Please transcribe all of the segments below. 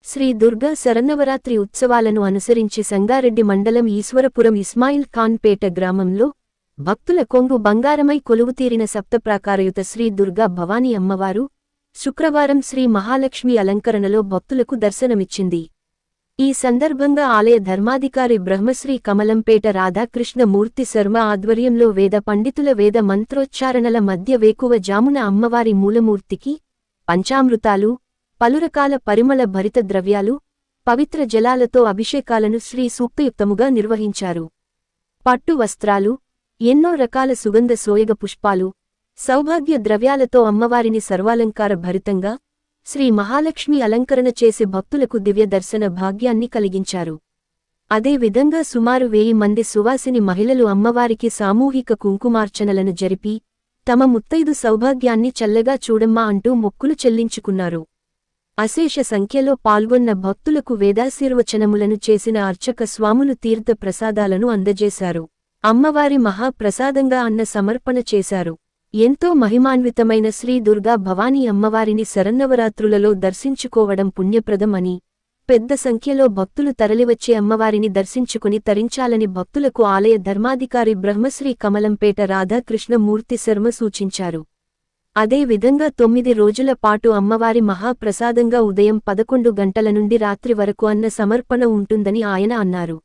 శ్రీ దుర్గా శరన్నవరాత్రి ఉత్సవాలను అనుసరించి సంగారెడ్డి మండలం ఈశ్వరపురం ఇస్మాయిల్ ఖాన్ పేట గ్రామంలో భక్తుల కొంగు బంగారమై కొలువుతీరిన సప్తప్రాకారయుత శ్రీ దుర్గా భవానీ అమ్మవారు శుక్రవారం శ్రీ మహాలక్ష్మి అలంకరణలో భక్తులకు దర్శనమిచ్చింది. ఈ సందర్భంగా ఆలయ ధర్మాధికారి బ్రహ్మశ్రీ కమలంపేట రాధాకృష్ణ మూర్తి శర్మ ఆధ్వర్యంలో వేద పండితుల వేద మంత్రోచ్చారణల మధ్య వేకువ జామున అమ్మవారి మూలమూర్తికి పంచామృతాలు, పలురకాల పరిమళ భరిత ద్రవ్యాలు, పవిత్ర జలాలతో అభిషేకాలను శ్రీ సూక్తయుక్తముగా నిర్వహించారు. పట్టు వస్త్రాలు, ఎన్నో రకాల సుగంధ సోయగ పుష్పాలు, సౌభాగ్య ద్రవ్యాలతో అమ్మవారిని సర్వాలంకార భరితంగా శ్రీ మహాలక్ష్మి అలంకరణ చేసి భక్తులకు దివ్య దర్శన భాగ్యాన్ని కలిగించారు. అదే విధంగా సుమారు 1000 మంది సువాసిని మహిళలు అమ్మవారికి సామూహిక కుంకుమార్చనలను జరిపి తమ ముత్తైదు సౌభాగ్యాన్ని చల్లగా చూడమ్మా అంటూ మొక్కులు చెల్లించుకున్నారు. అశేష సంఖ్యలో పాల్గొన్న భక్తులకు వేదాశీర్వచనములను చేసిన అర్చక స్వాములు తీర్థ ప్రసాదాలను అందజేశారు. అమ్మవారి మహాప్రసాదంగా అన్న సమర్పణ చేశారు. ఎంతో మహిమాన్వితమైన శ్రీ దుర్గా భవానీ అమ్మవారిని శరన్నవరాత్రులలో దర్శించుకోవడం పుణ్యప్రదం అని, పెద్ద సంఖ్యలో భక్తులు తరలివచ్చే అమ్మవారిని దర్శించుకుని తరించాలని భక్తులకు ఆలయ ధర్మాధికారి బ్రహ్మశ్రీ కమలంపేట రాధాకృష్ణ మూర్తి శర్మ సూచించారు. అదే విధంగా 9 రోజుల పాటు అమ్మవారి మహాప్రసాదంగా ఉదయం 11 గంటల నుండి రాత్రి వరకు అన్న సమర్పణ ఉంటుందని ఆయన అన్నారు.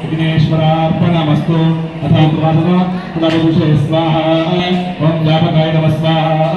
विघ्नेश्वरार्पणमस्तु अथ स्वाहा ओं व्यापकाय नमः स्वाहा।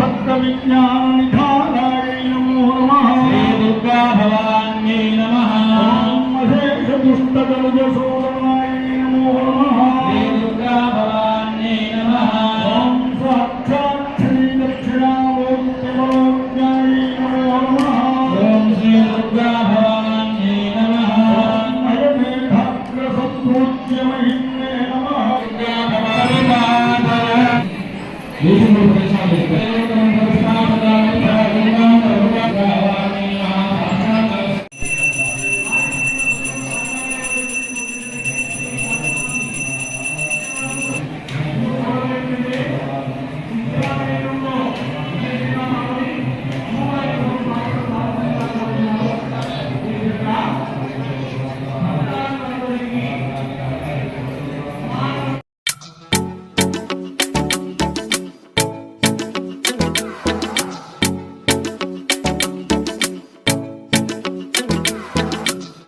भक्तविज्ञाननिधानाय नमो नमः श्री दुर्गा भवान्यै नमः ॐ अशेषदुष्टदनुजशोधनाय नमो नमः श्री दुर्गा भवान्यै नमः ॐ साक्षात् श्रीदक्षिणामूर्तिमनोज्ञाय नमो नमः ॐ श्री दुर्गा भवान्यै नमः अयमेधाग्रसम्पूज्यमहिम्ने नमः दुर्गा भवानी विष्णु प्रसाद